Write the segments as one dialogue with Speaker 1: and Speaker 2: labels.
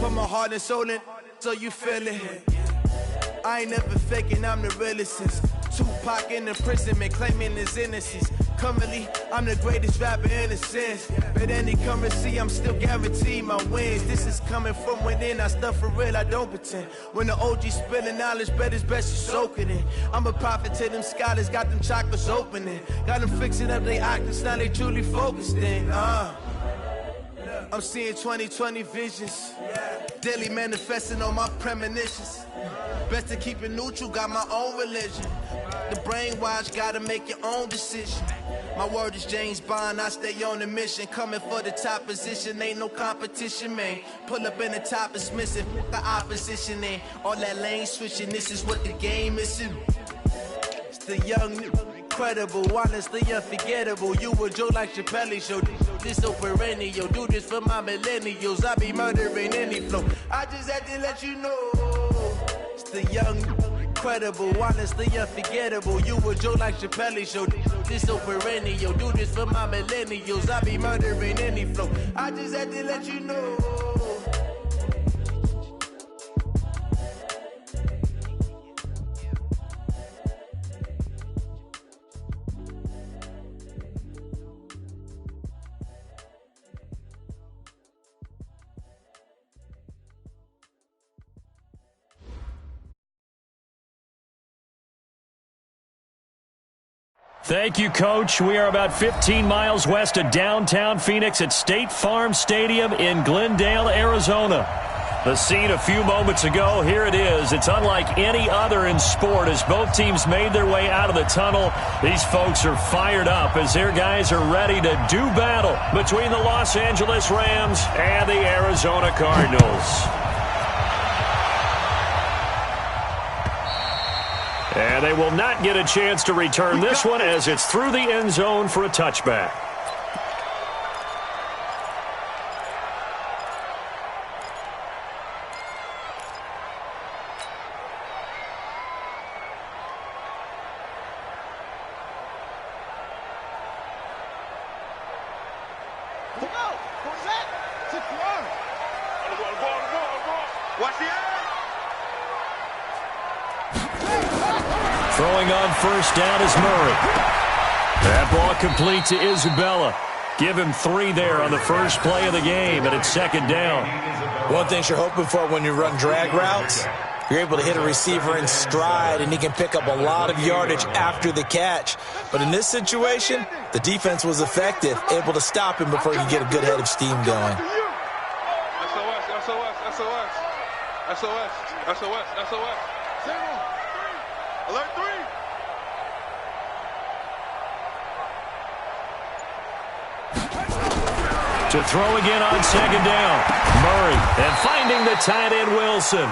Speaker 1: Put my heart and soul in, so you feel it. I ain't never faking, I'm the realest since Tupac in the imprisonment, claiming his innocence. Currently, I'm the greatest rapper in a sense. But any currency, I'm still guaranteed my wins. This is coming from within, I stuff for real, I don't pretend. When the OG spilling knowledge, bet it's best you soak it in. I'm a prophet to them scholars, got them chakras opening. Got them fixing up they octaves, now they truly focused in. I'm seeing 2020 visions. Daily manifesting on my premonitions. Best to keep it neutral, got my own religion. The brainwash, gotta make your own decision. My word is James Bond, I stay on the mission. Coming for the top position, ain't no competition, man. Pull up in the top is missing, the opposition ain't. All that lane switching, this is what the game is. It's the young, incredible, honestly unforgettable. You a joke like Chappelle show. This so perennial, do this for my millennials. I be murdering any flow. I just had to let you know. It's the young, incredible, honestly unforgettable. You a joke like Chappelle show. This so perennial, do this for my millennials. I be murdering any flow. I just had to let you know.
Speaker 2: Thank you, Coach. We are about 15 miles west of downtown Phoenix at State Farm Stadium in Glendale, Arizona. The scene a few moments ago, here it is. It's unlike any other in sport as both teams made their way out of the tunnel. These folks are fired up as their guys are ready to do battle between the Los Angeles Rams and the Arizona Cardinals. And they will not get a chance to return this one as it's through the end zone for a touchback.
Speaker 1: Throwing on first down is Murray. That ball complete to Isabella. Give him 3 there on the first play of the game, and it's second down.
Speaker 3: One thing you're hoping for when you run drag routes, you're able to hit a receiver in stride, and he can pick up a lot of yardage after the catch. But in this situation, the defense was effective, able to stop him before he could get a good head of steam going.
Speaker 4: SOS. Alert 3.
Speaker 1: To throw again on second down. Murray, and finding the tight end Wilson.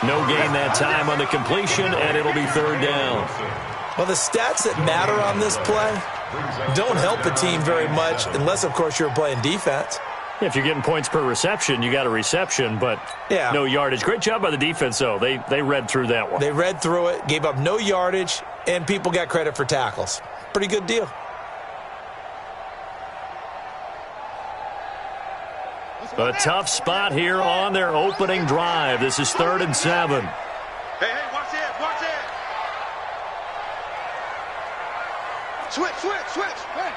Speaker 1: No gain that time on the completion, and it'll be third down.
Speaker 3: Well, the stats that matter on this play don't help a team very much unless, of course, you're playing defense.
Speaker 1: If you're getting points per reception, you got a reception, but no yardage. Great job by the defense, though. They read through that one.
Speaker 3: They read through it, gave up no yardage, and people got credit for tackles. Pretty good deal.
Speaker 1: A tough spot here on their opening drive. This is 3rd and 7.
Speaker 4: Hey, watch it. Switch. Hey.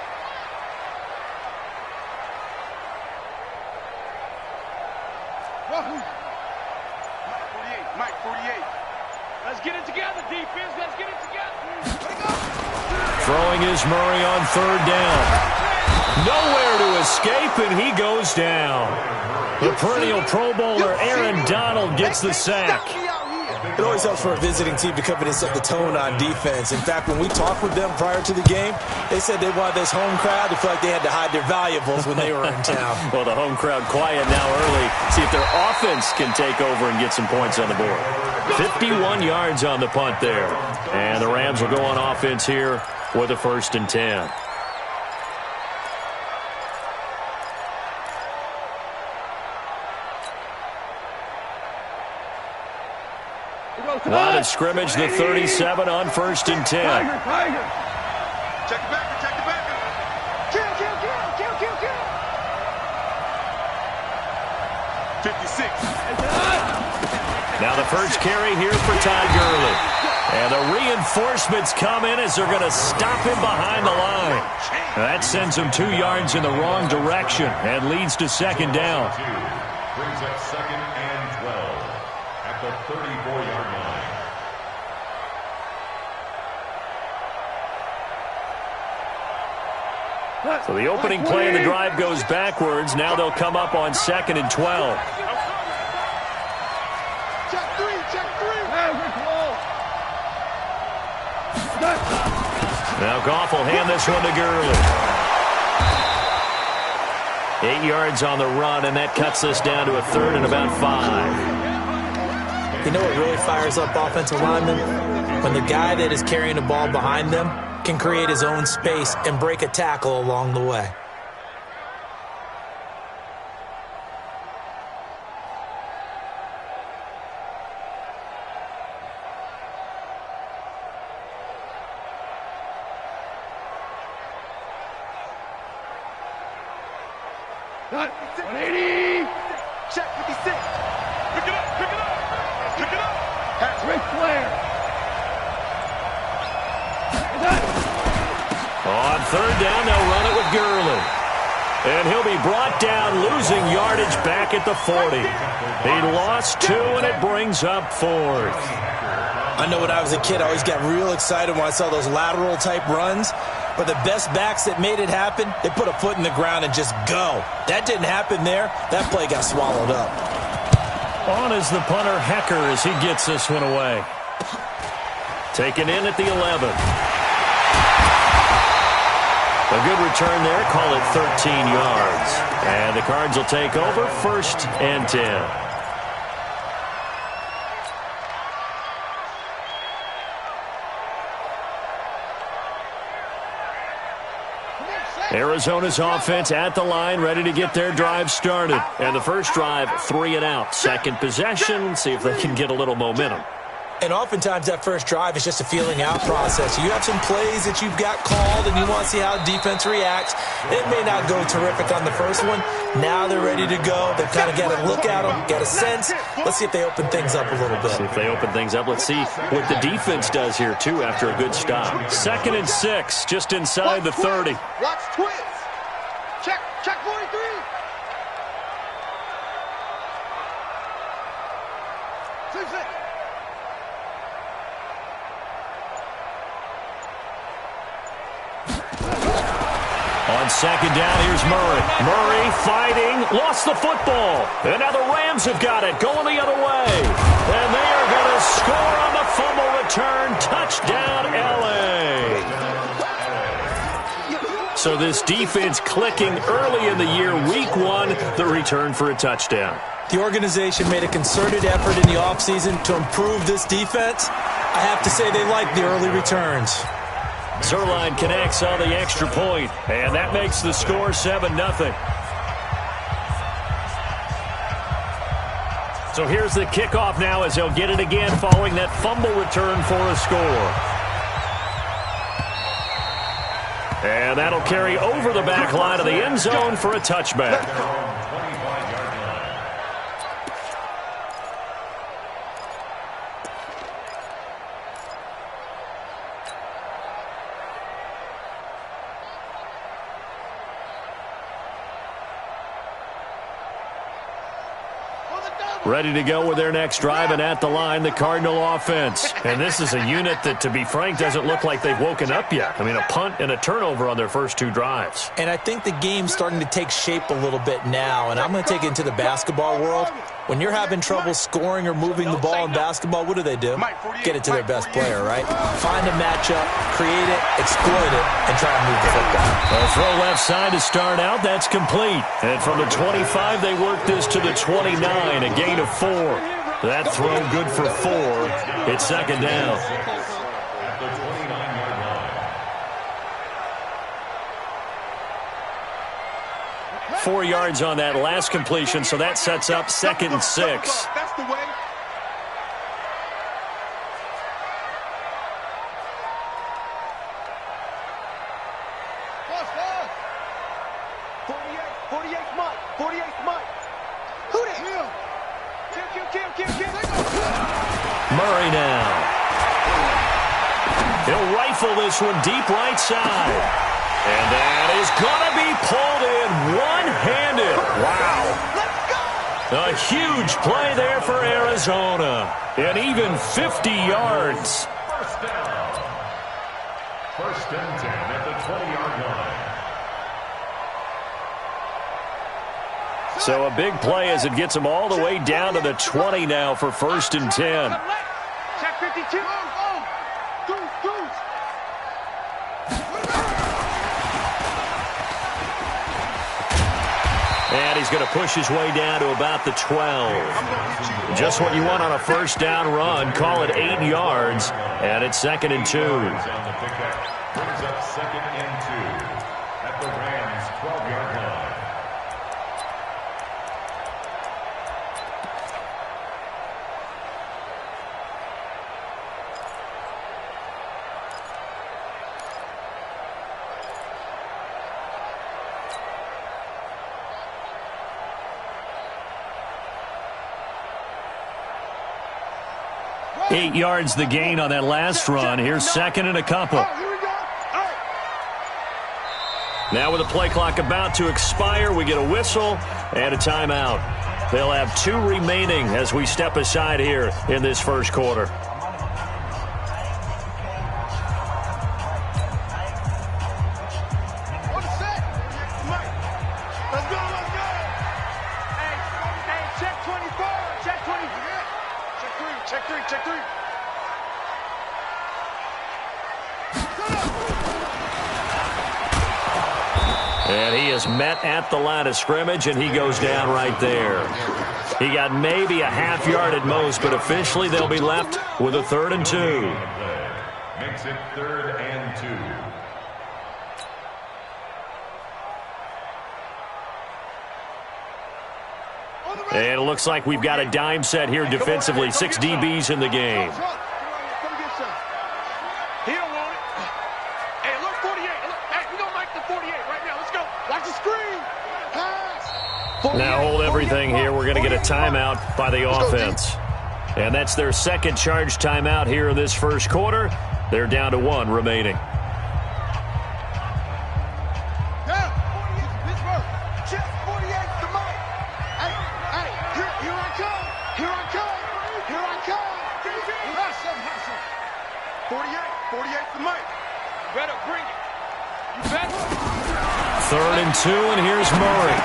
Speaker 4: Mike 48. Let's get it together, defense. Let's get it together.
Speaker 1: Throwing is Murray on 3rd down. Nowhere to escape, and he goes down. The perennial Pro Bowler Aaron Donald gets the sack.
Speaker 3: It always helps for a visiting team to come in and set the tone on defense. In fact, when we talked with them prior to the game, they said they wanted this home crowd to feel like they had to hide their valuables when they were in town.
Speaker 1: Well, the home crowd quiet now early. See if their offense can take over and get some points on the board. 51 yards on the punt there. And the Rams will go on offense here with a 1st and 10. Line of scrimmage, the 37 on 1st and 10.
Speaker 4: Check the backer. Kill. 56.
Speaker 2: Now the first carry here for Todd Gurley. And the reinforcements come in as they're going to stop him behind the line. That sends him 2 yards in the wrong direction and leads to second down.
Speaker 5: Brings up second and 12 at the 34-yard line.
Speaker 2: So the opening play of the drive goes backwards. Now they'll come up on second and 12. Now Goff will hand this one to Gurley. 8 yards on the run, and that cuts this down to a third and about 5.
Speaker 3: You know what really fires up offensive linemen? When the guy that is carrying the ball behind them can create his own space and break a tackle along the way.
Speaker 2: On third down, they'll run it with Gurley. And he'll be brought down, losing yardage back at the 40. He lost 2, and it brings up 4th.
Speaker 3: I know when I was a kid, I always got real excited when I saw those lateral-type runs. But the best backs that made it happen, they put a foot in the ground and just go. That didn't happen there. That play got swallowed up.
Speaker 2: On is the punter, Hecker, as he gets this one away. Taken in at the 11. A good return there. Call it 13 yards. And the Cards will take over, 1st and 10. Arizona's offense at the line, ready to get their drive started. And the first drive, 3 and out. Second possession, see if they can get a little momentum.
Speaker 3: And oftentimes that first drive is just a feeling out process. You have some plays that you've got called and you want to see how the defense reacts. It may not go terrific on the first one. Now they're ready to go. They've kind of got a look at them, got a sense. Let's see if they open things up a little bit.
Speaker 2: See if they open things up. Let's see what the defense does here, too, after a good stop. 2nd and 6, just inside the 30.
Speaker 4: Watch twins. Check 43.
Speaker 2: On second down, here's Murray. Murray fighting, lost the football. And now the Rams have got it, going the other way. And they are going to score on the fumble return. Touchdown, L.A. So this defense clicking early in the year, week 1, the return for a touchdown.
Speaker 3: The organization made a concerted effort in the offseason to improve this defense. I have to say they like the early returns.
Speaker 2: Zerline connects on the extra point, and that makes the score 7-0. So here's the kickoff now as they'll get it again following that fumble return for a score. And that'll carry over the back line of the end zone for a touchback. Ready to go with their next drive, and at the line, the Cardinal offense. And this is a unit that, to be frank, doesn't look like they've woken up yet. I mean, a punt and a turnover on their first 2 drives.
Speaker 3: And I think the game's starting to take shape a little bit now, and I'm going to take it into the basketball world. When you're having trouble scoring or moving the ball in basketball, what do? Get it to their best player, right? Find a matchup, create it, exploit it, and try to move the football.
Speaker 2: A throw left side to start out. That's complete. And from the 25, they work this to the 29, a gain of 4. That throw good for 4. It's second down. 4 yards on that last completion, so that sets up 2nd and 6.
Speaker 4: That's the way.
Speaker 2: Murray now. He'll rifle this one deep right side. And that is going to be pulled in one-handed. Wow. A huge play there for Arizona. And even 50 yards.
Speaker 5: First down. First and 10 at the 20-yard line.
Speaker 2: So a big play as it gets them all the way down to the 20 now for first and 10.
Speaker 4: Check 52.
Speaker 2: And he's going to push his way down to about the 12. Just what you want on a first down run. Call it 8 yards. And it's second and 2.
Speaker 5: Brings up second and 2 at the Rams' 12-yard line.
Speaker 2: Eight yards the gain on that last run. Here's second and a couple. Now with the play clock about to expire, we get a whistle and a timeout. They'll have 2 remaining as we step aside here in this first quarter. And he is met at the line of scrimmage, and he goes down right there. He got maybe a half yard at most, but officially they'll be left with a 3rd and 2.
Speaker 5: Makes it 3rd and 2.
Speaker 2: And it looks like we've got a dime set here defensively. 6 DBs in the game.
Speaker 4: He don't want it. Hey, look, 48. Look, hey, we don't like the 48 right now. Let's go. Watch the screen. Pass.
Speaker 2: Now hold everything here. We're going to get a timeout by the offense. And that's their second charge timeout here in this first quarter. They're down to 1 remaining. Third and 2, and here's Murray.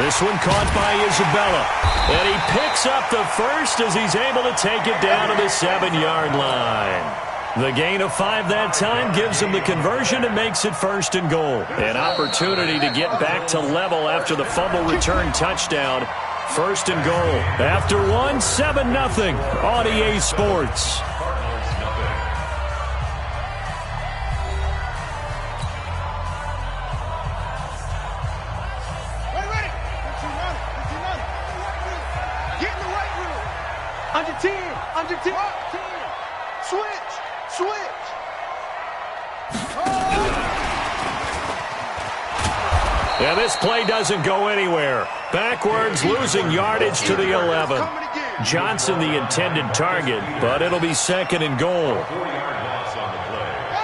Speaker 2: This one caught by Isabella. And he picks up the first as he's able to take it down to the 7-yard line. The gain of 5 that time gives him the conversion and makes it first and goal. An opportunity to get back to level after the fumble return touchdown. First and goal. After 1, 7-0 on EA Sports.
Speaker 4: Under 10. Switch.
Speaker 2: Yeah, this play doesn't go anywhere. Backwards, losing yardage to the 11. Johnson the intended target, but it'll be second and goal.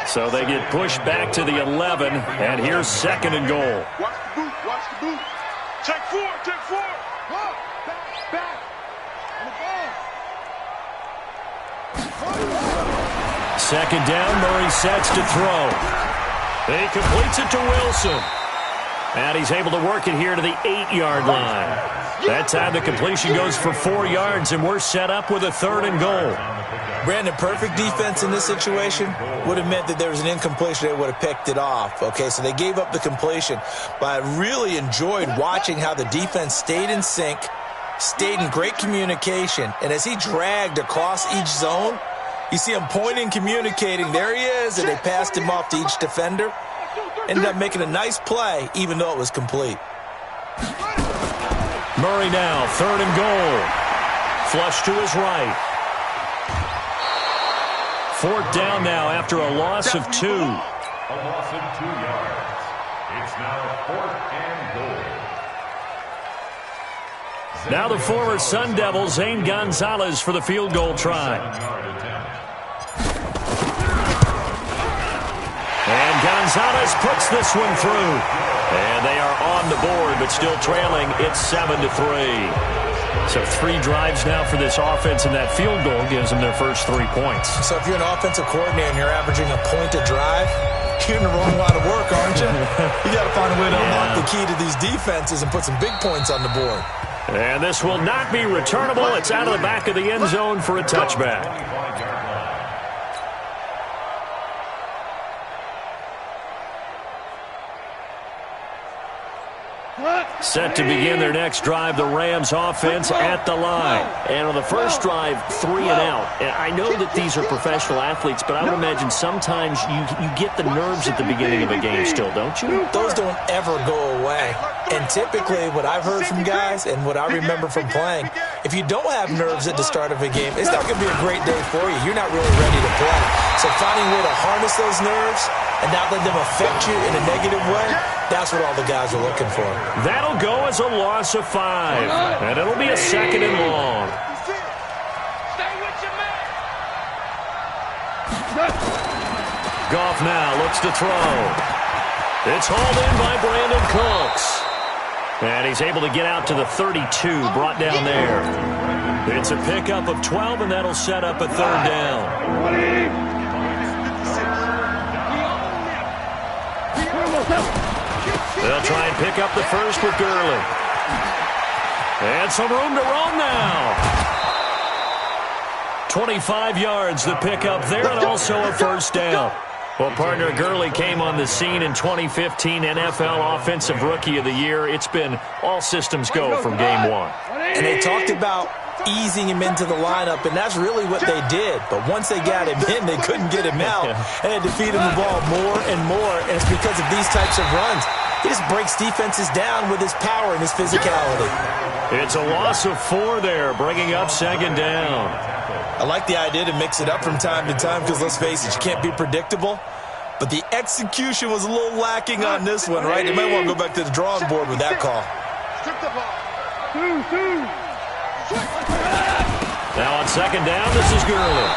Speaker 2: So they get pushed back to the 11, and here's second and goal.
Speaker 4: Watch the boot. Take 4. Back.
Speaker 2: Second down, Murray sets to throw. He completes it to Wilson. And he's able to work it here to the 8-yard line. That time the completion goes for 4 yards, and we're set up with a 3rd and goal.
Speaker 3: Brandon, perfect defense in this situation would have meant that there was an incompletion. They would have picked it off. Okay, so they gave up the completion. But I really enjoyed watching how the defense stayed in sync, stayed in great communication, and as he dragged across each zone, you see him pointing, communicating. There he is, and they passed him off to each defender. Ended up making a nice play, even though it was complete.
Speaker 2: Murray now, 3rd and goal. Flush to his right. 4th down now after a loss of 2.
Speaker 5: A loss of 2 yards. It's now 4th and goal.
Speaker 2: Now the former Sun Devil, Zane Gonzalez, for the field goal try. And Gonzalez puts this one through. And they are on the board, but still trailing. It's 7-3. So 3 drives now for this offense, and that field goal gives them their first 3 points.
Speaker 3: So if you're an offensive coordinator and you're averaging a point a drive, you're in the wrong line of work, aren't you? You got to find a way to unlock the key to these defenses and put some big points on the board.
Speaker 2: And this will not be returnable. It's out of the back of the end zone for a touchback. Set to begin their next drive, the Rams offense at the line. And on the first drive, 3 and out. And I know that these are professional athletes, but I would imagine sometimes you get the nerves at the beginning of a game still, don't you?
Speaker 3: Those don't ever go away. And typically what I've heard from guys and what I remember from playing, if you don't have nerves at the start of a game, it's not going to be a great day for you. You're not really ready to play. So finding a way to harness those nerves and not let them affect you in a negative way, that's what all the guys are looking for.
Speaker 2: That'll go as a loss of 5. And it'll be a 2nd and long. Goff now looks to throw. It's hauled in by Brandon Cooks. And he's able to get out to the 32, brought down there. It's a pickup of 12, and that'll set up a 3rd down. They'll try and pick up the first with Gurley. And some room to roam now. 25 yards the pickup there, and also a 1st down. Well, partner, Gurley came on the scene in 2015 NFL Offensive Rookie of the Year. It's been all systems go from game 1.
Speaker 3: And they talked about easing him into the lineup, and that's really what they did. But once they got him in, they couldn't get him out, and they had to feed him the ball more and more, and it's because of these types of runs. He just breaks defenses down with his power and his physicality.
Speaker 2: It's a loss of 4 there, bringing up 2nd down.
Speaker 3: I like the idea to mix it up from time to time because, let's face it, you can't be predictable. But the execution was a little lacking on this one, right? They might want to go back to the drawing board with that call.
Speaker 2: Now on 2nd down, this is Gurley.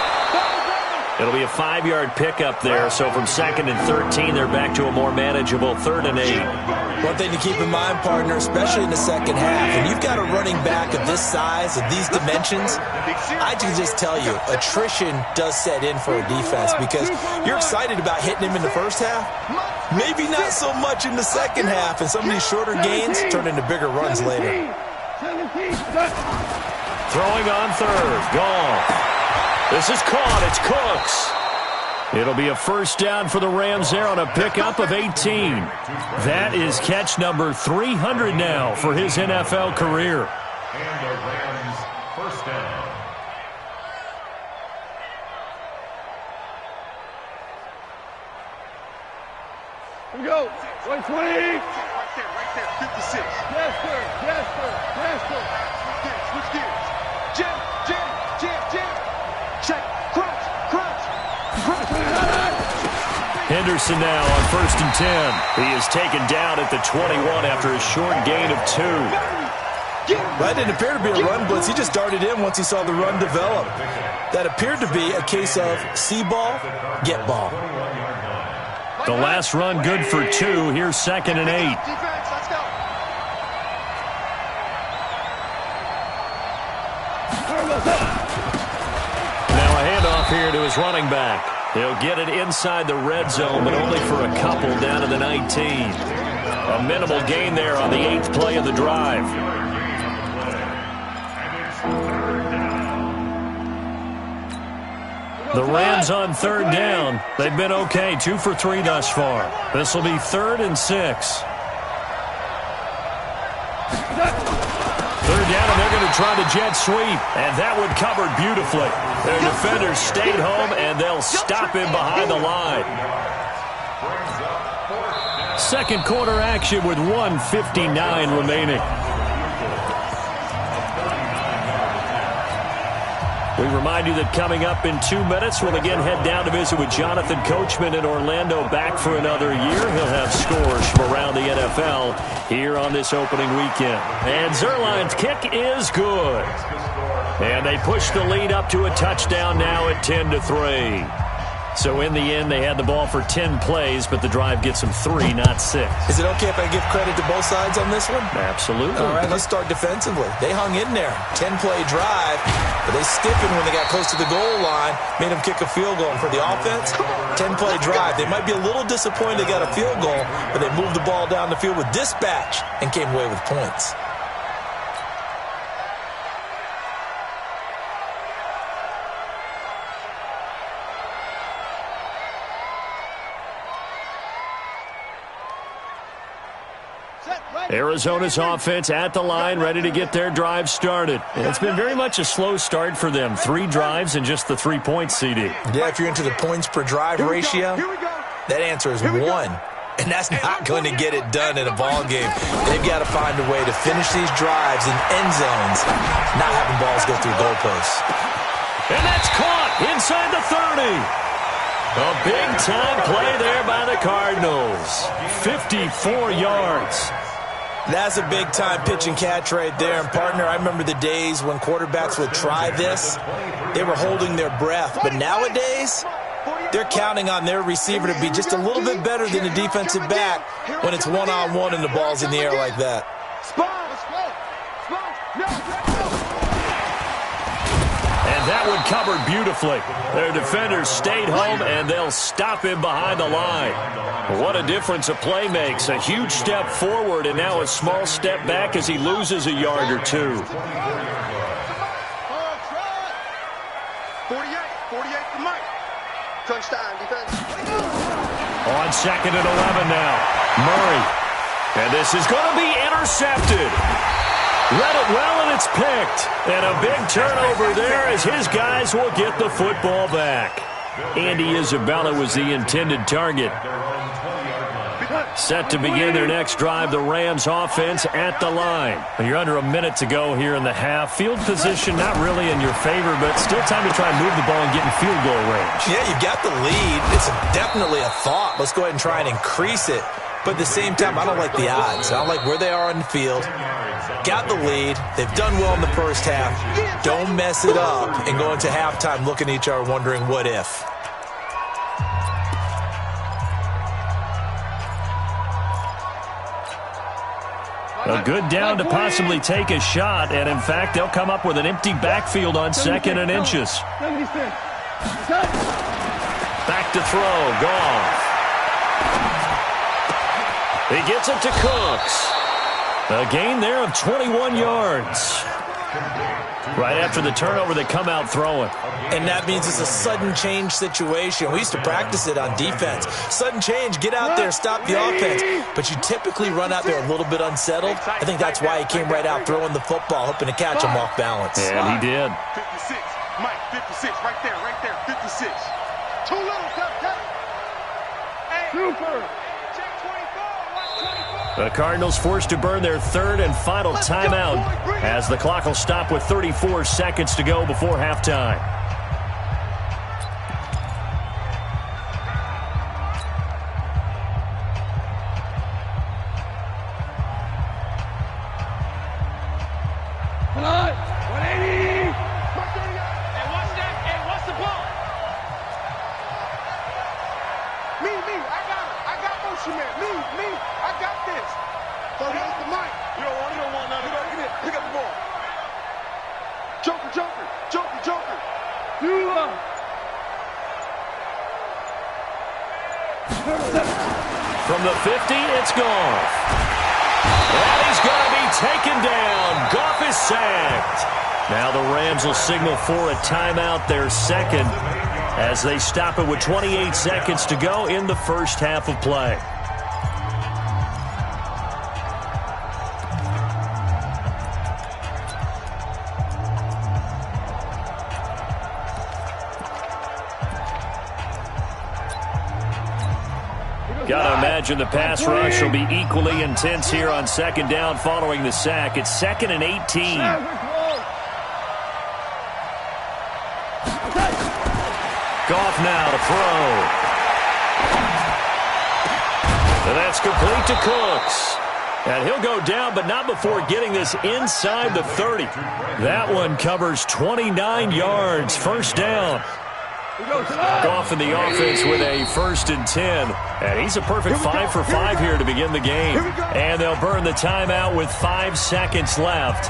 Speaker 2: It'll be a 5-yard pickup there, so from 2nd and 13, they're back to a more manageable 3rd and 8.
Speaker 3: One thing to keep in mind, partner, especially in the second half, and you've got a running back of this size, of these dimensions, I can just tell you, attrition does set in for a defense because you're excited about hitting him in the first half, maybe not so much in the second half, and some of these shorter gains turn into bigger runs later.
Speaker 2: Throwing on 3rd, Goff. This is caught. It's Cooks. It'll be a 1st down for the Rams there on a pickup of 18. That is catch number 300 now for his NFL career.
Speaker 5: And the Rams' 1st down.
Speaker 4: Here we go. 120. Right there. 56. Yes, sir. Yes, sir. Yes, sir. Switch gears. Jam. Check. Crunch.
Speaker 2: Henderson now on 1st and 10. He is taken down at the 21 after a short gain of 2.
Speaker 3: That didn't appear to be a run blitz. He just darted in once he saw the run develop. That appeared to be a case of see ball, get ball.
Speaker 2: The last run good for 2. Here's 2nd and 8. Here to his running back. He'll get it inside the red zone, but only for a couple down to the 19. A minimal gain there on the 8th play of the drive. The Rams on 3rd down. They've been okay, 2 for 3 thus far. This will be 3rd and 6. 3rd down, and they're going to try the jet sweep. And that one covered beautifully. Their defenders stayed home, and they'll stop him behind the line. 2nd quarter action with 1:59 remaining. We remind you that coming up in 2 minutes, we'll again head down to visit with Jonathan Coachman in Orlando, back for another year. He'll have scores from around the NFL here on this opening weekend. And Zerline's kick is good. And they push the lead up to a touchdown now at 10-3. So in the end, they had the ball for 10 plays, but the drive gets them 3, not 6.
Speaker 3: Is it okay if I give credit to both sides on this one?
Speaker 2: Absolutely.
Speaker 3: All right, let's start defensively. They hung in there. 10-play drive, but they stiffened when they got close to the goal line, made them kick a field goal. And for the offense, 10-play drive. They might be a little disappointed they got a field goal, but they moved the ball down the field with dispatch and came away with points.
Speaker 2: Arizona's offense at the line, ready to get their drive started. And it's been very much a slow start for them. 3 drives and just the 3 points, CD.
Speaker 3: Yeah, if you're into the points per drive ratio, that answer is 1. And that's not going to get it done in a ball game. They've got to find a way to finish these drives in end zones, not having balls go through goalposts.
Speaker 2: And that's caught inside the 30. A big-time play there by the Cardinals. 54 yards.
Speaker 3: That's a big-time pitch and catch right there. And, partner, I remember the days when quarterbacks would try this. They were holding their breath. But nowadays, they're counting on their receiver to be just a little bit better than the defensive back when it's one-on-one and the ball's in the air like that.
Speaker 2: And that one covered beautifully. Their defenders stayed home, and they'll stop him behind the line. What a difference a play makes. A huge step forward, and now a small step back as he loses a yard or 2.
Speaker 4: 48 to Mike. Touchdown, defense.
Speaker 2: On 2nd and 11 now. Murray. And this is going to be intercepted. Read it well, and it's picked. And a big turnover there as his guys will get the football back. Andy Isabella was the intended target. Set to begin their next drive, the Rams offense at the line. You're under a minute to go here in the half. Field position not really in your favor, but still time to try and move the ball and get in field goal range.
Speaker 3: Yeah, you've got the lead. It's definitely a thought. Let's go ahead and try and increase it. But at the same time, I don't like the odds. I don't like where they are on the field. Got the lead. They've done well in the first half. Don't mess it up and go into halftime looking at each other wondering what if.
Speaker 2: A good down to possibly take a shot, and in fact, they'll come up with an empty backfield on 2nd and inches. Back to throw, Goff. He gets it to Cooks. A gain there of 21 yards. Right after the turnover, they come out throwing.
Speaker 3: And that means it's a sudden change situation. We used to practice it on defense. Sudden change, get out there, stop the offense. But you typically run out there a little bit unsettled. I think that's why he came right out throwing the football, hoping to catch him off balance.
Speaker 2: And he did.
Speaker 4: 56. Mike, 56. Right there, 56. Too little, cut. Super.
Speaker 2: The Cardinals forced to burn their 3rd and final timeout as the clock will stop with 34 seconds to go before halftime.
Speaker 4: Come on, 180. And what's that? And what's the ball? Me, I got motion man. Me, I got this. So here's the mic. You don't want nothing. Get it. Pick up the ball. Joker. You up.
Speaker 2: From the 50, it's Goff. And he's going to be taken down. Goff is sacked. Now the Rams will signal for a timeout, their 2nd, as they stop it with 28 seconds to go in the first half of play. Gotta imagine the pass rush will be equally intense here on 2nd down following the sack. It's 2nd and 18. Goff now to throw. And that's complete to Cooks. And he'll go down, but not before getting this inside the 30. That one covers 29 yards. First down. Goff in the offense with a 1st and 10. And he's a perfect 5 for 5 here to begin the game. And they'll burn the timeout with 5 seconds left.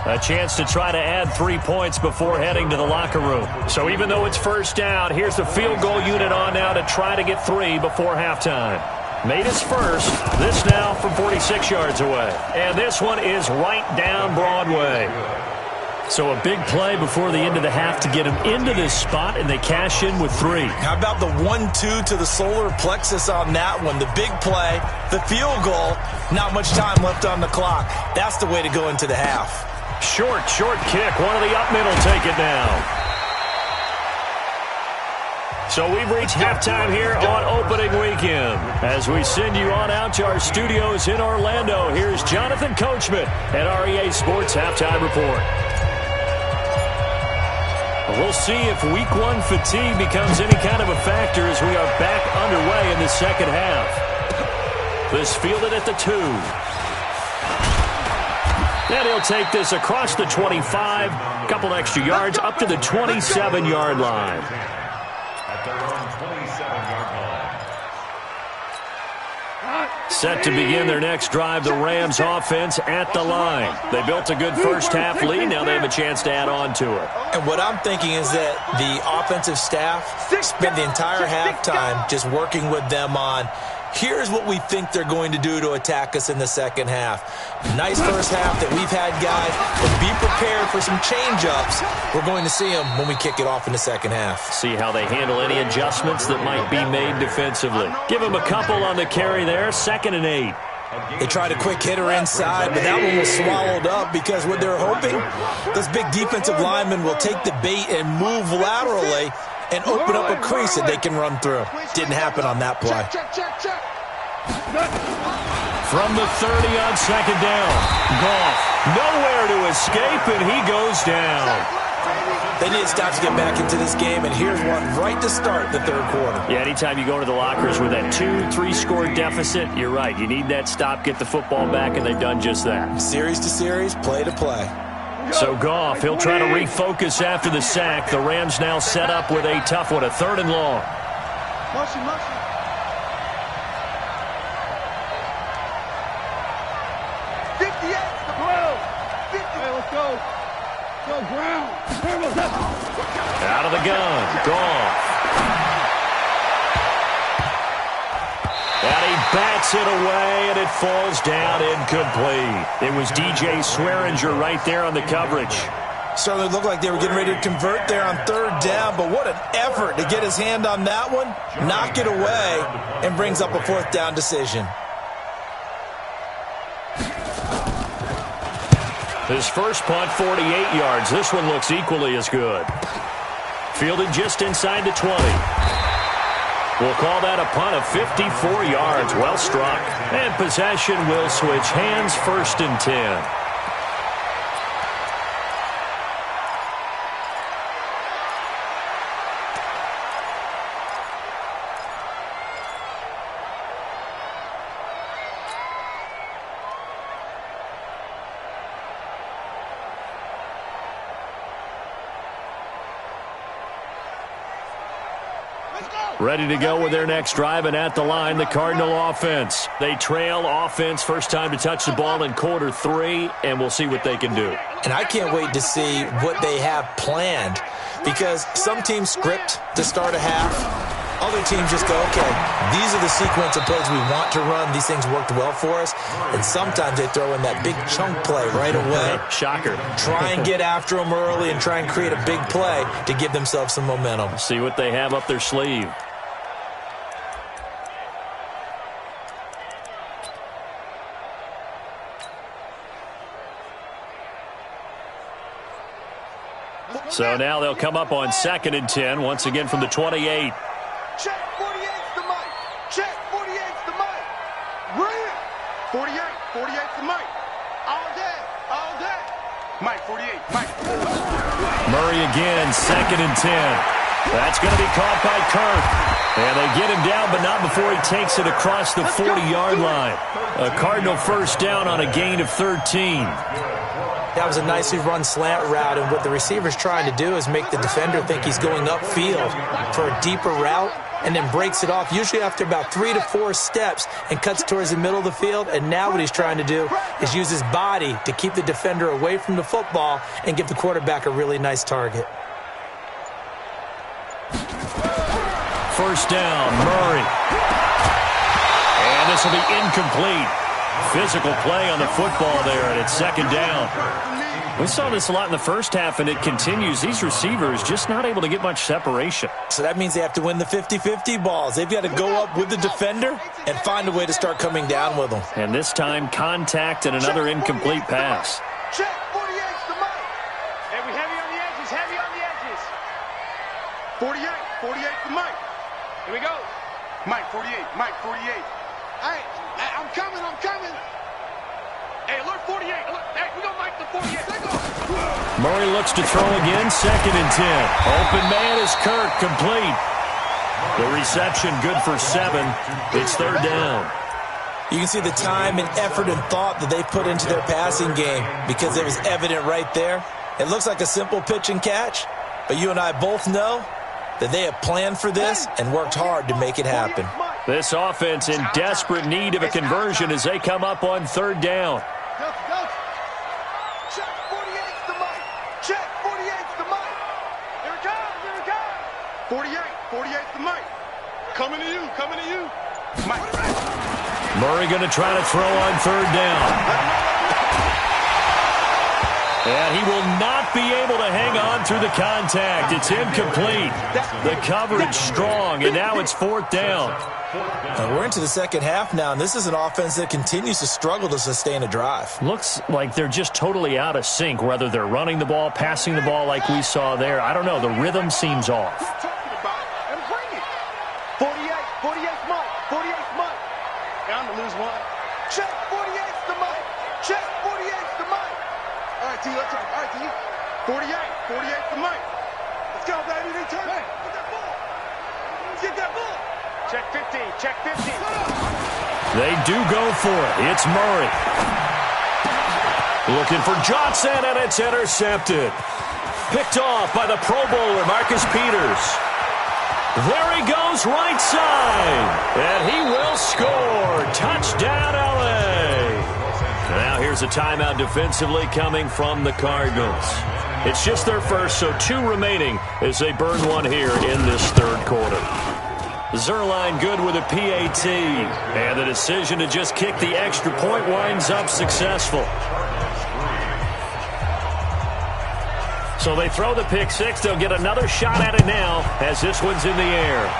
Speaker 2: A chance to try to add 3 points before heading to the locker room. So even though it's first down, here's the field goal unit on now to try to get 3 before halftime. Made his first. This now from 46 yards away. And this one is right down Broadway. So a big play before the end of the half to get him into this spot, and they cash in with 3.
Speaker 3: How about the 1-2 to the solar plexus on that one? The big play, the field goal, not much time left on the clock. That's the way to go into the half.
Speaker 2: Short kick. One of the up middle take it down. So we've reached halftime here on opening weekend. As we send you on out to our studios in Orlando, here's Jonathan Coachman at REA Sports Halftime Report. We'll see if Week 1 fatigue becomes any kind of a factor as we are back underway in the second half. This fielded at the 2. Then he'll take this across the 25, a couple extra yards, up to the 27-yard line.
Speaker 5: At their own 27-yard line.
Speaker 2: Set to begin their next drive, the Rams offense at the line. They built a good first half lead. Now they have a chance to add on to it.
Speaker 3: And what I'm thinking is that the offensive staff spent the entire halftime just working with them on, here's what we think they're going to do to attack us in the second half. Nice first half that we've had, guys, but be prepared for some change-ups. We're going to see them when we kick it off in the second half.
Speaker 2: See how they handle any adjustments that might be made defensively. Give them a couple on the carry there, 2nd and 8.
Speaker 3: They tried a quick hitter inside, but that one was swallowed up because what they're hoping, those big defensive linemen will take the bait and move laterally and open up a crease that they can run through. Didn't happen on that play.
Speaker 2: From the 30 on 2nd down. Goff nowhere to escape, and he goes down.
Speaker 3: They need to stop to get back into this game, and here's one right to start the 3rd quarter.
Speaker 2: Yeah, anytime you go to the lockers with that 2-3 score deficit, you're right. You need that stop, get the football back, and they've done just that.
Speaker 3: Series to series, play to play.
Speaker 2: So Goff, he'll try to refocus after the sack. The Rams now set up with a tough one, a 3rd and long.
Speaker 4: Motion. 58 to blow. 50. Hey, let's go. Go ground.
Speaker 2: Out of the gun, Goff. And he bats it away, and it falls down incomplete. It was DJ Swearinger right there on the coverage.
Speaker 3: Certainly looked like they were getting ready to convert there on 3rd down, but what an effort to get his hand on that one, knock it away, and brings up a 4th down decision.
Speaker 2: His first punt, 48 yards. This one looks equally as good. Fielded just inside the 20. We'll call that a punt of 54 yards. Well struck. And possession will switch hands, 1st and 10. Ready to go with their next drive, and at the line, the Cardinal offense. They trail offense, first time to touch the ball in quarter 3, and we'll see what they can do.
Speaker 3: And I can't wait to see what they have planned, because some teams script to start a half. Other teams just go, okay, these are the sequence of plays we want to run. These things worked well for us. And sometimes they throw in that big chunk play right away.
Speaker 2: Shocker.
Speaker 3: Try and get after them early and try and create a big play to give themselves some momentum.
Speaker 2: See what they have up their sleeve. So now they'll come up on 2nd and 10, once again from the 28.
Speaker 4: Check, 48's the mic. Check, 48's the mic. Brilliant. 48's the mic. All day. Mike, 48, Mike.
Speaker 2: Murray again, 2nd and 10. That's going to be caught by Kirk. And they get him down, but not before he takes it across the 40-yard line. A Cardinal first down on a gain of 13.
Speaker 3: That was a nicely run slant route, and what the receiver's trying to do is make the defender think he's going upfield for a deeper route, and then breaks it off, usually after about 3 to 4 steps, and cuts towards the middle of the field. And now what he's trying to do is use his body to keep the defender away from the football and give the quarterback a really nice target.
Speaker 2: First down, Murray. And this will be incomplete. Physical play on the football there, and it's 2nd down. We saw this a lot in the first half, and it continues. These receivers just not able to get much separation.
Speaker 3: So that means they have to win the 50-50 balls. They've got to go up with the defender and find a way to start coming down with them.
Speaker 2: And this time, contact and another incomplete pass.
Speaker 4: Check 48's the mic. And we heavy on the edges, heavy on the edges. 48 the mic. Here we go. Mike 48, Mike 48. Hey, I'm coming. Hey, alert 48. Alert. Hey, we go Mike the 48.
Speaker 2: Murray looks to throw again, 2nd and 10. Open man is Kirk, complete. The reception good for 7. It's 3rd down.
Speaker 3: You can see the time and effort and thought that they put into their passing game because it was evident right there. It looks like a simple pitch and catch, but you and I both know that they have planned for this and worked hard to make it happen.
Speaker 2: This offense in desperate need of a conversion as they come up on 3rd down.
Speaker 4: Check 48's the mic. Check 48's the mic. Here it comes. 48's the mic. Coming to you. Mike.
Speaker 2: Murray going to try to throw on 3rd down. And he will not be able to hang on through the contact. It's incomplete. The coverage strong, and now it's 4th down.
Speaker 3: We're into the second half now, and this is an offense that continues to struggle to sustain a drive.
Speaker 2: Looks like they're just totally out of sync, whether they're running the ball, passing the ball like we saw there. I don't know. The rhythm seems off.
Speaker 4: 48's Mike. 48's Mike. I'm going to lose one. Check 48's the mic. Check 48's the mic. All right, T, let's go. All right, T. 48's the mic. Let's go, baby. They turn it. Get that ball. Let's get that ball. Check 15. Check 15.
Speaker 2: They do go for it. It's Murray. Looking for Johnson, and it's intercepted. Picked off by the Pro Bowler, Marcus Peters. There he goes, right side. And he will score. Touchdown, L.A. Now here's a timeout defensively coming from the Cardinals. It's just their first, so 2 remaining as they burn one here in this 3rd quarter. Zerline good with a PAT. And the decision to just kick the extra point winds up successful. So they throw the pick 6. They'll get another shot at it now as this one's in the air.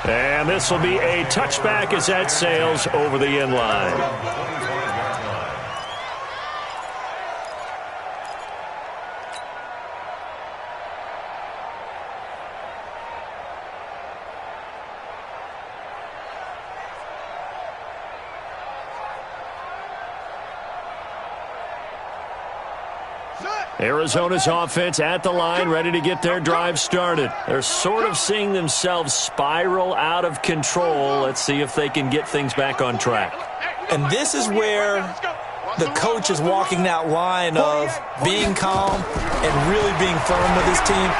Speaker 2: And this will be a touchback as that sails over the end line. Arizona's offense at the line, ready to get their drive started. They're sort of seeing themselves spiral out of control. Let's see if they can get things back on track.
Speaker 3: And this is where the coach is walking that line of being calm and really being firm with his team.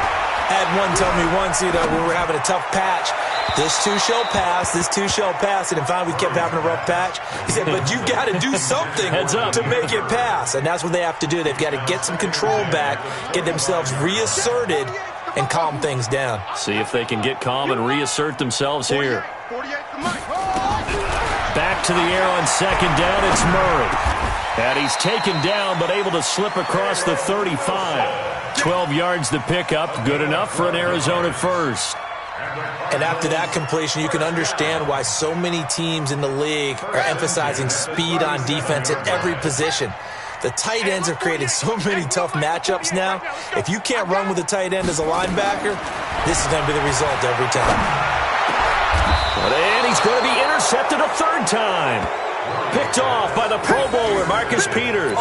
Speaker 3: I had one tell me once, we were having a tough patch. This too shall pass, this too shall pass. And finally we kept having a rough patch. He said, but you've got to do something to make it pass. And that's what they have to do. They've got to get some control back, get themselves reasserted, and calm things down.
Speaker 2: See if they can get calm and reassert themselves here. Back to the air on 2nd down, it's Murray. And he's taken down, but able to slip across the 35. 12 yards to pick up, good enough for an Arizona first.
Speaker 3: And after that completion, you can understand why so many teams in the league are emphasizing speed on defense at every position. The tight ends have created so many tough matchups now. If you can't run with a tight end as a linebacker, this is going to be the result every time.
Speaker 2: And he's going to be intercepted a 3rd time. Picked off by the Pro Bowler, Marcus Peters.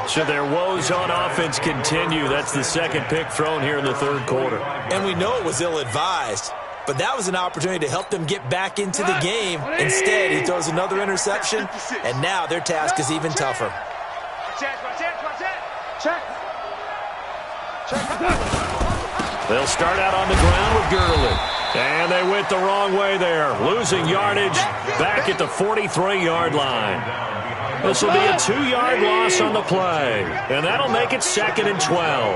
Speaker 2: So their woes on offense continue. That's the second pick thrown here in the third quarter.
Speaker 3: And we know it was ill-advised, but that was an opportunity to help them get back into the game. Instead, he throws another interception, and now their task is even tougher.
Speaker 2: They'll start out on the ground with Gurley. And they went the wrong way there, losing yardage back at the 43-yard line. This will be a 2-yard loss on the play, and that'll make it 2nd and 12.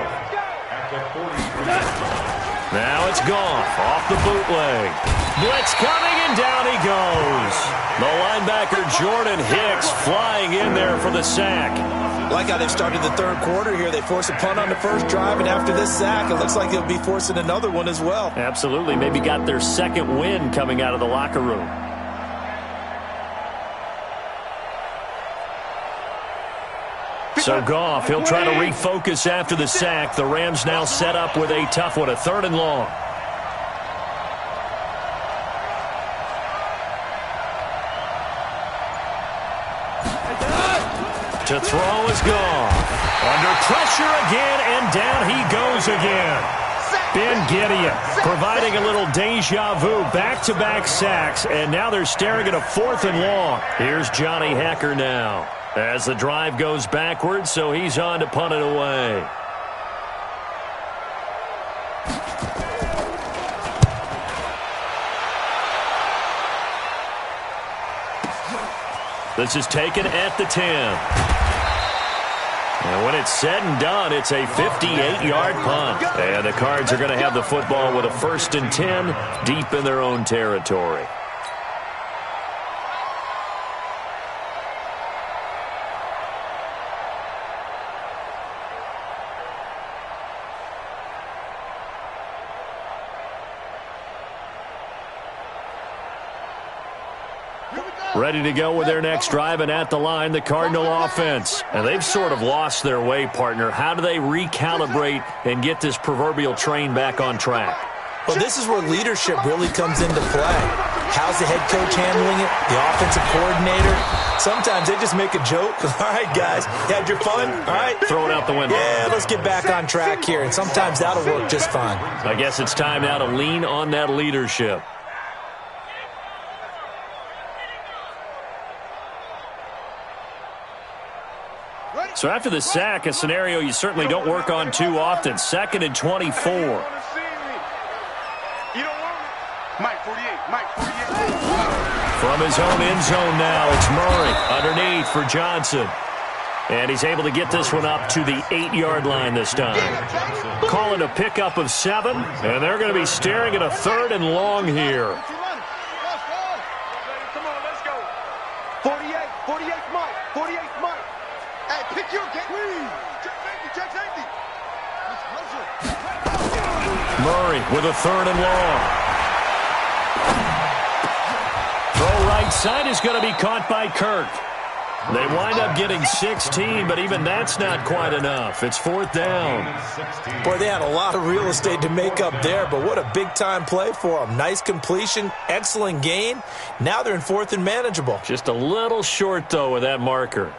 Speaker 2: Now it's Goff off the bootleg. Blitz coming, and down he goes. The linebacker Jordan Hicks flying in there for the sack.
Speaker 3: Like how they've started the third quarter here. They force a punt on the first drive, and after this sack, it looks like they'll be forcing another one as well.
Speaker 2: Absolutely. Maybe got their second win coming out of the locker room. So Goff, he'll try to refocus after the sack. The Rams now set up with a tough one, a 3rd and long. To throw is Goff. Under pressure again, and down he goes again. Ben Gideon providing a little deja vu, back-to-back sacks, and now they're staring at a 4th and long. Here's Johnny Hekker now as the drive goes backwards, so he's on to punt it away. This is taken at the 10. And when it's said and done, it's a 58-yard punt. And the Cards are going to have the football with a 1st and 10 deep in their own territory. Ready to go with their next drive, and at the line, the Cardinal offense. And they've sort of lost their way, partner. How do they recalibrate and get this proverbial train back on track?
Speaker 3: Well, this is where leadership really comes into play. How's the head coach handling it? The offensive coordinator? Sometimes they just make a joke. All right, guys, you had your fun? All right.
Speaker 2: Throw it out the window.
Speaker 3: Yeah, let's get back on track here. And sometimes that'll work just fine.
Speaker 2: I guess it's time now to lean on that leadership. So after the sack, a scenario you certainly don't work on too often. 2nd and 24. From his own end zone now, it's Murray underneath for Johnson. And he's able to get this one up to the 8-yard line this time. Calling a pickup of 7, and they're going to be staring at a 3rd and long here.
Speaker 4: 48 Mike, 48 Mike. Hey, pick your game. Check safety.
Speaker 2: Murray with a 3rd and long. Throw right side is going to be caught by Kirk. They wind up getting 16, but even that's not quite enough. It's 4th down.
Speaker 3: Boy, they had a lot of real estate to make up there, but what a big-time play for them. Nice completion, excellent gain. Now they're in 4th and manageable.
Speaker 2: Just a little short, though, with that marker.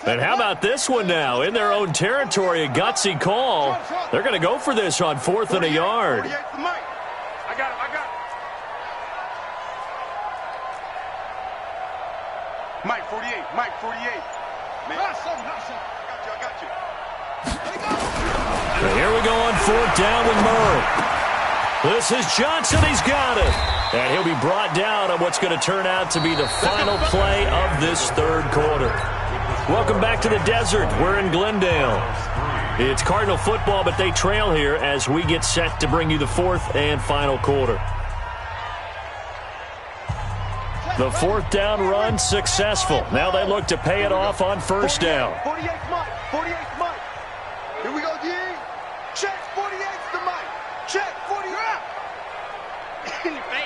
Speaker 2: And how about this one now? In their own territory, a gutsy call. They're going to go for this on 4th and a yard.
Speaker 4: I got him. Mike, 48. Mike, 48. Man. I got you.
Speaker 2: And here we go on 4th down with Murray. This is Johnson. He's got it. And he'll be brought down on what's going to turn out to be the final play of this 3rd quarter. Welcome back to the desert. We're in Glendale. It's Cardinal football, but they trail here as we get set to bring you the 4th and final quarter. The 4th down run successful. Now they look to pay it off on 1st down.
Speaker 4: 48 Mike. Here we go, D. Check 48's the Mike. Check 48. In your face.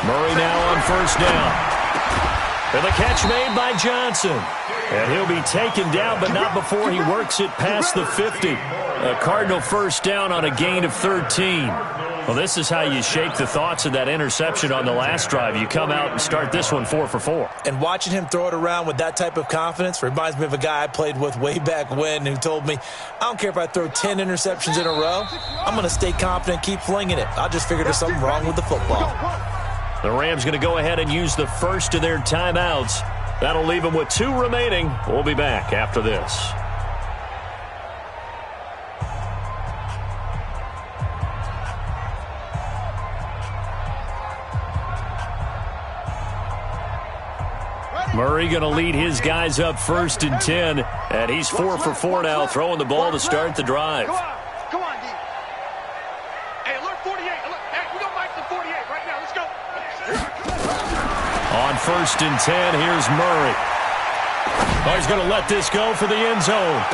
Speaker 2: Murray now on 1st down. And the catch made by Johnson. And he'll be taken down, but not before he works it past the 50. A Cardinal first down on a gain of 13. Well, this is how you shake the thoughts of that interception on the last drive. You come out and start this one 4 for 4.
Speaker 3: And watching him throw it around with that type of confidence reminds me of a guy I played with way back when who told me, I don't care if I throw 10 interceptions in a row. I'm going to stay confident, keep flinging it. I just figured there's something wrong with the football.
Speaker 2: The Rams going to go ahead and use the first of their timeouts. That'll leave them with 2 remaining. We'll be back after this. Murray going to lead his guys up 1st and 10, and he's 4 for 4 now, throwing the ball to start the drive.
Speaker 4: Come on, D. Hey, alert 48. Hey, we don't like the 48 right now. Let's go.
Speaker 2: On 1st and 10, here's Murray. Oh, he's going to let this go for the end zone.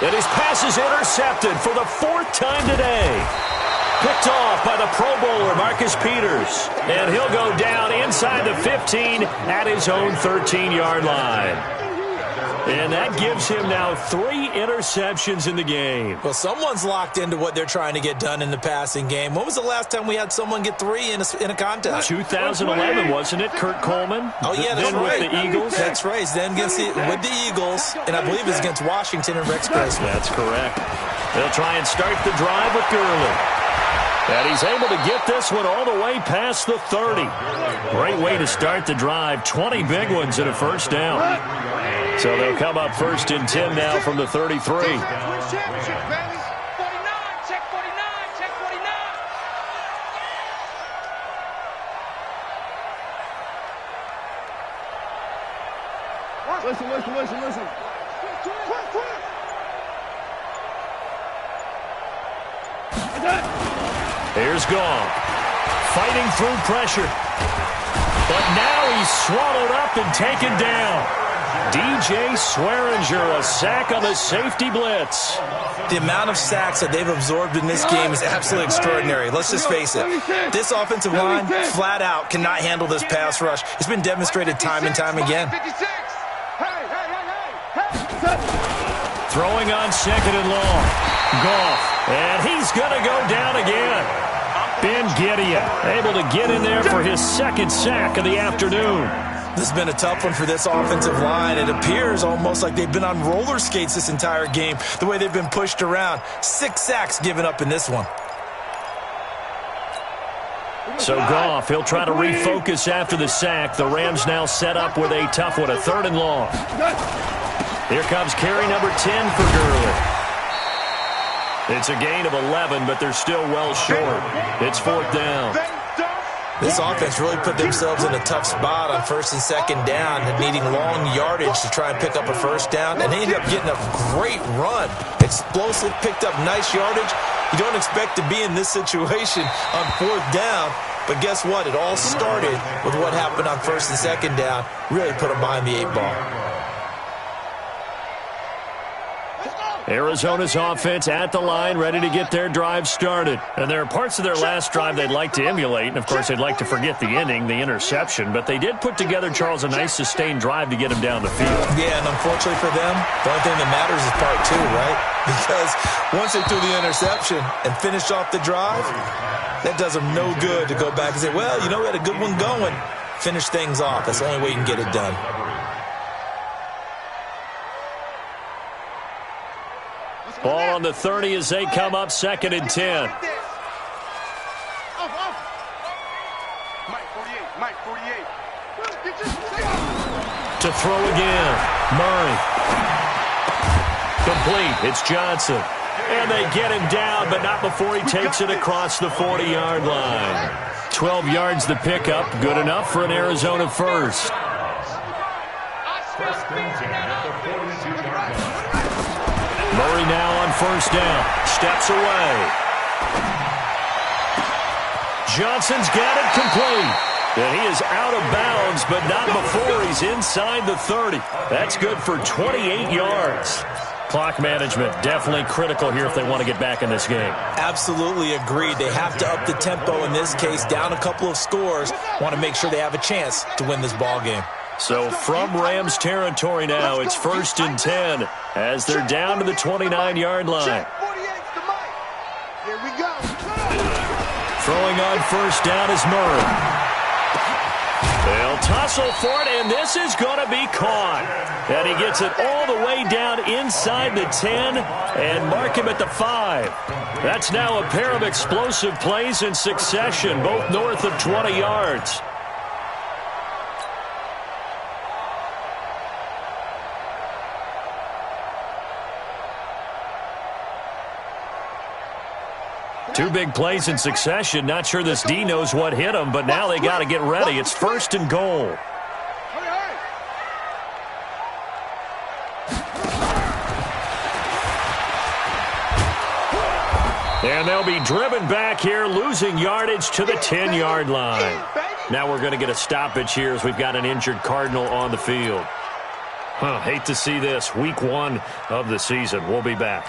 Speaker 2: And his pass is intercepted for the 4th time today. Picked off by the Pro Bowler, Marcus Peters. And he'll go down inside the 15 at his own 13-yard line. And that gives him now 3 interceptions in the game.
Speaker 3: Well, someone's locked into what they're trying to get done in the passing game. When was the last time we had someone get 3 in a contest?
Speaker 2: 2011, wasn't it, Kurt Coleman?
Speaker 3: Oh, yeah, that's
Speaker 2: then
Speaker 3: right.
Speaker 2: With the Eagles?
Speaker 3: That's right. Then with the Eagles, and I believe it's against Washington and Rex Grossman.
Speaker 2: That's correct. They'll try and start the drive with Gurley. And he's able to get this one all the way past the 30. Great way to start the drive. 20 big ones and a first down. So they'll come up 1st and 10 now from the 33.
Speaker 4: Listen.
Speaker 2: Here's Goff, fighting through pressure. But now he's swallowed up and taken down. DJ Swearinger, a sack on the safety blitz.
Speaker 3: The amount of sacks that they've absorbed in this game is absolutely extraordinary. Let's just face it. This offensive line, flat out, cannot handle this pass rush. It's been demonstrated time and time again.
Speaker 2: Throwing on 2nd and long. Goff, and he's going to go down again. Ben Gideon able to get in there for his 2nd sack of the afternoon.
Speaker 3: This has been a tough one for this offensive line. It appears almost like they've been on roller skates this entire game, the way they've been pushed around. 6 sacks given up in this one.
Speaker 2: So Goff, he'll try to refocus after the sack. The Rams now set up with a tough one, a 3rd and long. Here comes carry number 10 for Gurley. It's a gain of 11, but they're still well short. It's 4th down.
Speaker 3: This offense really put themselves in a tough spot on 1st and 2nd down and needing long yardage to try and pick up a first down. And they ended up getting a great run. Explosive, picked up nice yardage. You don't expect to be in this situation on 4th down. But guess what? It all started with what happened on 1st and 2nd down. Really put them behind the 8 ball.
Speaker 2: Arizona's offense at the line, ready to get their drive started. And there are parts of their last drive they'd like to emulate. And, of course, they'd like to forget the ending, the interception. But they did put together, Charles, a nice sustained drive to get him down the field.
Speaker 3: Yeah, and unfortunately for them, the only thing that matters is part 2, right? Because once they threw the interception and finished off the drive, that does them no good to go back and say, well, you know, we had a good one going. Finish things off. That's the only way you can get it done.
Speaker 2: Ball on the 30 as they come up 2nd and 10.
Speaker 4: Mike 48.
Speaker 2: To throw again. Murray. Complete. It's Johnson. And they get him down, but not before he takes it across the 40-yard line. 12 yards the pickup. Good enough for an Arizona first. Murray now on 1st down. Steps away. Johnson's got it complete. And he is out of bounds, but not before he's inside the 30. That's good for 28 yards. Clock management definitely critical here if they want to get back in this game.
Speaker 3: Absolutely agreed. They have to up the tempo in this case, down a couple of scores. Want to make sure they have a chance to win this ball game.
Speaker 2: So from Rams territory now, it's 1st and 10 as they're down to the 29-yard line.
Speaker 4: Here we go.
Speaker 2: Throwing on 1st down is Murray. They'll tussle for it, and this is going to be caught. And he gets it all the way down inside the 10 and mark him at the 5. That's now a pair of explosive plays in succession, both north of 20 yards. Two big plays in succession. Not sure this D knows what hit him, but now they got to get ready. It's 1st and goal. And they'll be driven back here, losing yardage to the 10-yard line. Now we're going to get a stoppage here as we've got an injured Cardinal on the field. Hate to see this. Week 1 of the season. We'll be back.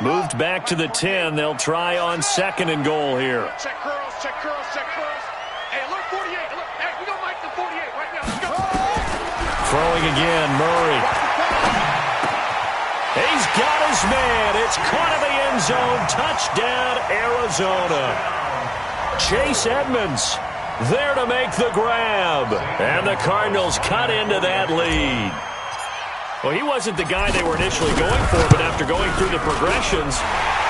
Speaker 2: Moved back to the 10. They'll try on 2nd and goal here.
Speaker 4: Check curls, check curls, check curls. Hey, alert 48. Look, hey, we don't like the 48 right now. Let's go.
Speaker 2: Throwing again, Murray. He's got his man. It's caught in the end zone. Touchdown, Arizona. Chase Edmonds there to make the grab. And the Cardinals cut into that lead. Well, he wasn't the guy they were initially going for, but after going through the progressions,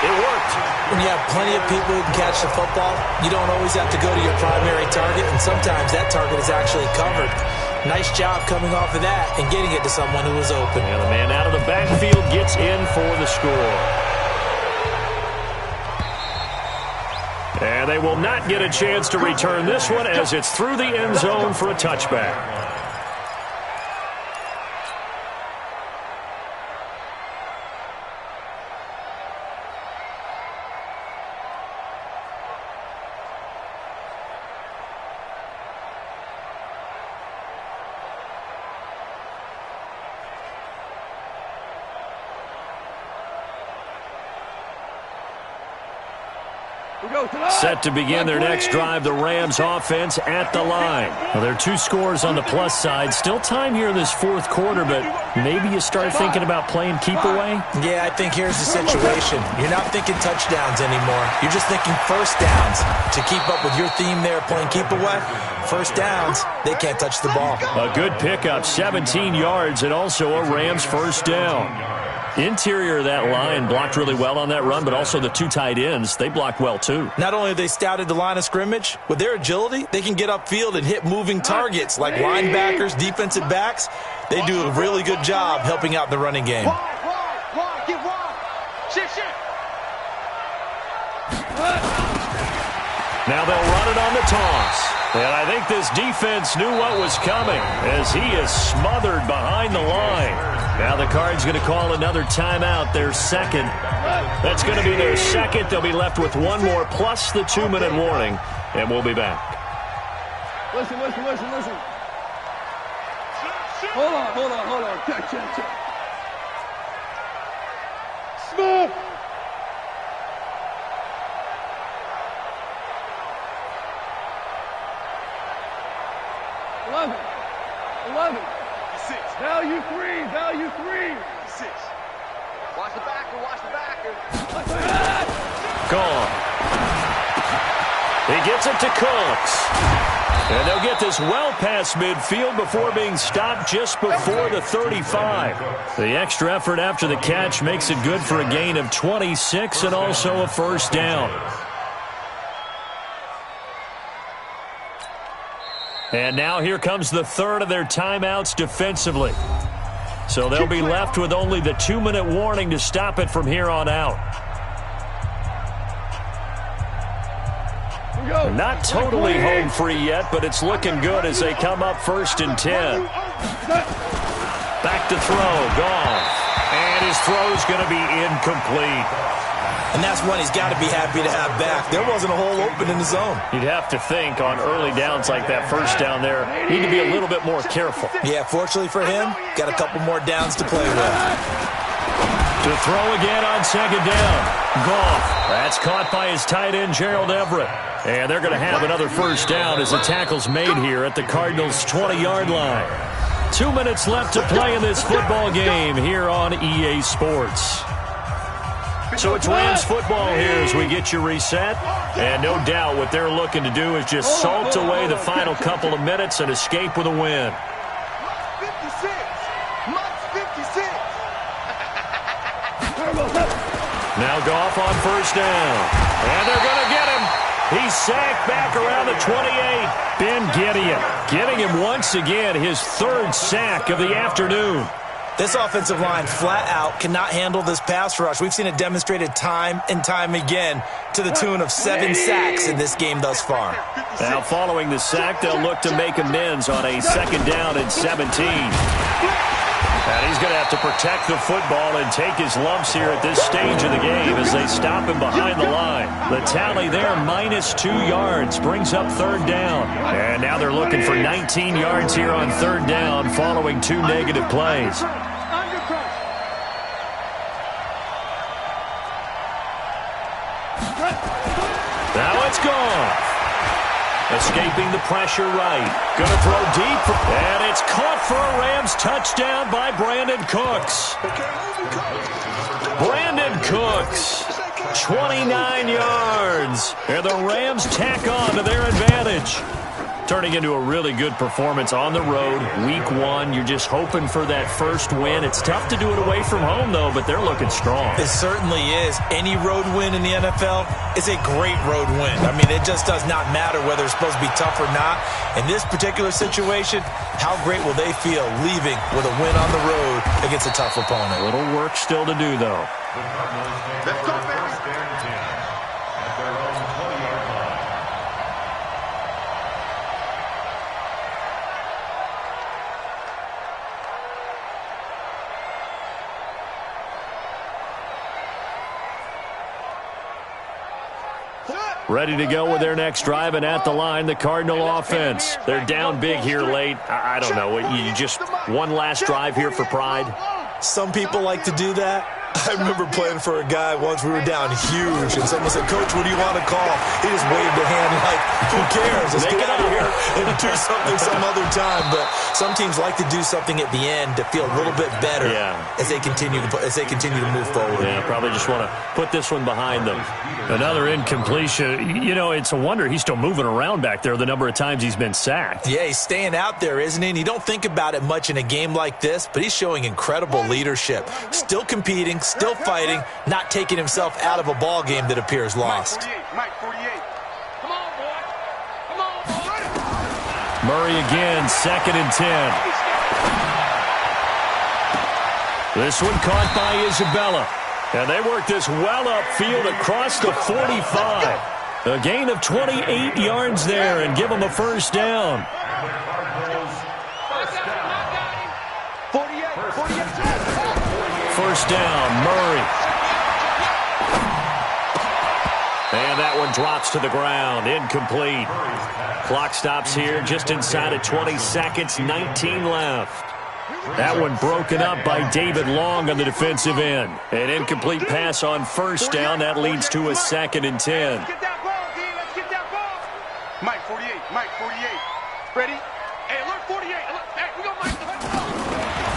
Speaker 2: it worked.
Speaker 3: When you have plenty of people who can catch the football, you don't always have to go to your primary target, and sometimes that target is actually covered. Nice job coming off of that and getting it to someone who was open.
Speaker 2: And the man out of the backfield gets in for the score. And they will not get a chance to return this one as it's through the end zone for a touchback. Set to begin their next drive, the Rams offense at the line. Well, there are 2 scores on the plus side. Still time here in this 4th quarter, but maybe you start thinking about playing keep away?
Speaker 3: Yeah, I think here's the situation. You're not thinking touchdowns anymore. You're just thinking 1st downs. To keep up with your theme there, playing keep away, 1st downs, they can't touch the ball.
Speaker 2: A good pickup, 17 yards, and also a Rams 1st down. Interior of that line blocked really well on that run, but also the 2 tight ends, they blocked well too.
Speaker 3: Not only have they scouted the line of scrimmage, with their agility, they can get upfield and hit moving targets like linebackers, defensive backs. They do a really good job helping out the running game.
Speaker 4: Wide, get wide. Shit.
Speaker 2: Now they'll run it on the toss. And I think this defense knew what was coming as he is smothered behind the line. Now the Cards going to call another timeout, their 2nd. That's going to be their 2nd. They'll be left with 1 more plus the 2-minute warning, and we'll be back.
Speaker 6: Listen. Hold on. Check. Smith! Eleven. 6. Value three.
Speaker 4: 6. Watch the backer.
Speaker 2: Gone. He gets it to Cooks. And they'll get this well past midfield before being stopped just before the 35. The extra effort after the catch makes it good for a gain of 26 and also a 1st down. And now here comes the 3rd of their timeouts defensively. So they'll be left with only the 2-minute warning to stop it from here on out. Not totally home free yet, but it's looking good as they come up 1st and 10. Back to throw, gone. And his throw's going to be incomplete.
Speaker 3: And that's one he's got to be happy to have back. There wasn't a hole open in the zone.
Speaker 2: You'd have to think on early downs like that 1st down there, need to be a little bit more careful.
Speaker 3: Yeah, fortunately for him, got a couple more downs to play with.
Speaker 2: To throw again on second down. Goff. That's caught by his tight end, Gerald Everett. And they're going to have another first down as the tackle's made here at the Cardinals' 20-yard line. 2 minutes left to play in this football game here on EA Sports. So it's Rams football here as we get you reset. And no doubt what they're looking to do is just salt away the final couple of minutes and escape with a win. Now Goff on first down. And they're going to get him. He's sacked back around the 28. Ben Gideon getting him once again, his third sack of the afternoon.
Speaker 3: This offensive line flat out cannot handle this pass rush. We've seen it demonstrated time and time again to the tune of 7 sacks in this game thus far.
Speaker 2: Now following the sack, they'll look to make amends on a second down and 17. And he's going to have to protect the football and take his lumps here at this stage of the game as they stop him behind the line. The tally there, -2 yards, brings up third down. And now they're looking for 19 yards here on third down following 2 negative plays. Now it's gone. Escaping the pressure right. Going to throw deep. And it's caught for a Rams touchdown by Brandon Cooks. Brandon Cooks, 29 yards. And the Rams tack on to their advantage. Turning into a really good performance on the road. Week 1, you're just hoping for that first win. It's tough to do it away from home, though, but they're looking strong.
Speaker 3: It certainly is. Any road win in the NFL is a great road win. I mean, it just does not matter whether it's supposed to be tough or not. In this particular situation, how great will they feel leaving with a win on the road against a tough opponent?
Speaker 2: A little work still to do, though.
Speaker 5: Let's go, baby. At their own 20-yard line.
Speaker 2: Ready to go with their next drive, and at the line, the Cardinal offense. They're down big here late. I don't know. You just one last drive here for pride?
Speaker 3: Some people like to do that. I remember playing for a guy once. We were down huge, and someone said, "Coach, what do you want to call?" He just waved a hand like, "Who cares? Let's get out of here and do something some other time." But some teams like to do something at the end to feel a little bit better as they continue to move forward.
Speaker 2: Yeah, probably just want to put this one behind them. Another incompletion. You know, it's a wonder he's still moving around back there the number of times he's been sacked.
Speaker 3: Yeah, he's staying out there, isn't he? And you don't think about it much in a game like this, but he's showing incredible leadership. Still competing, still fighting, not taking himself out of a ball game that appears lost.
Speaker 4: Mike 48. Come on, boy. Come on, boy.
Speaker 2: Murray again, 2nd and 10. This one caught by Isabella. And they work this well upfield across the 45. A gain of 28 yards there and give them a first down.
Speaker 4: 48.
Speaker 2: First down, Murray. And that one drops to the ground, incomplete. Clock stops here just inside of 20 seconds, 19 left. That one broken up by David Long on the defensive end. An incomplete pass on first down. That leads to a 2nd and 10.
Speaker 4: Let's get that ball, D. Let's get that ball. Mike 48. Mike 48. Ready? Hey, alert 48. Alert. Hey, we go, Mike.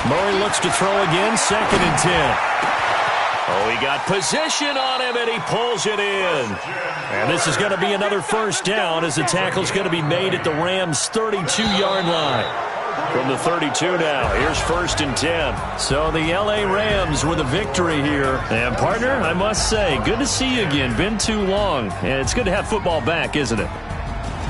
Speaker 2: Murray looks to throw again, 2nd and 10. Oh, he got position on him, and he pulls it in. And this is going to be another first down as the tackle's going to be made at the Rams' 32-yard line. From the 32 now, here's 1st and 10. So the L.A. Rams with a victory here. And, partner, I must say, good to see you again. Been too long. And it's good to have football back, isn't it?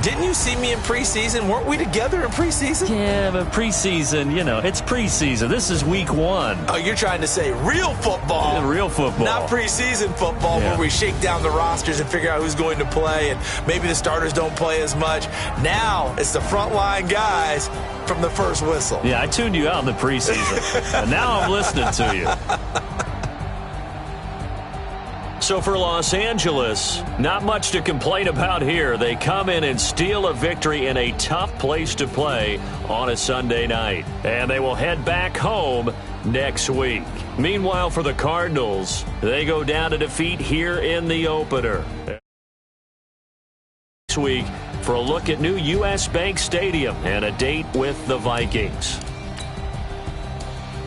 Speaker 3: Didn't you see me in preseason? Weren't we together in preseason?
Speaker 2: Yeah, but preseason, you know, it's preseason. This is week 1.
Speaker 3: Oh, you're trying to say real football.
Speaker 2: Yeah, real football.
Speaker 3: Not preseason football where we shake down the rosters and figure out who's going to play, and maybe the starters don't play as much. Now it's the frontline guys from the first whistle.
Speaker 2: Yeah, I tuned you out in the preseason, and now I'm listening to you. So for Los Angeles, not much to complain about here. They come in and steal a victory in a tough place to play on a Sunday night. And they will head back home next week. Meanwhile, for the Cardinals, they go down to defeat here in the opener. Next week for a look at new U.S. Bank Stadium and a date with the Vikings.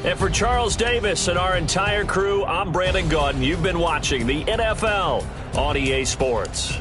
Speaker 2: And for Charles Davis and our entire crew, I'm Brandon Gaudin. You've been watching the NFL on EA Sports.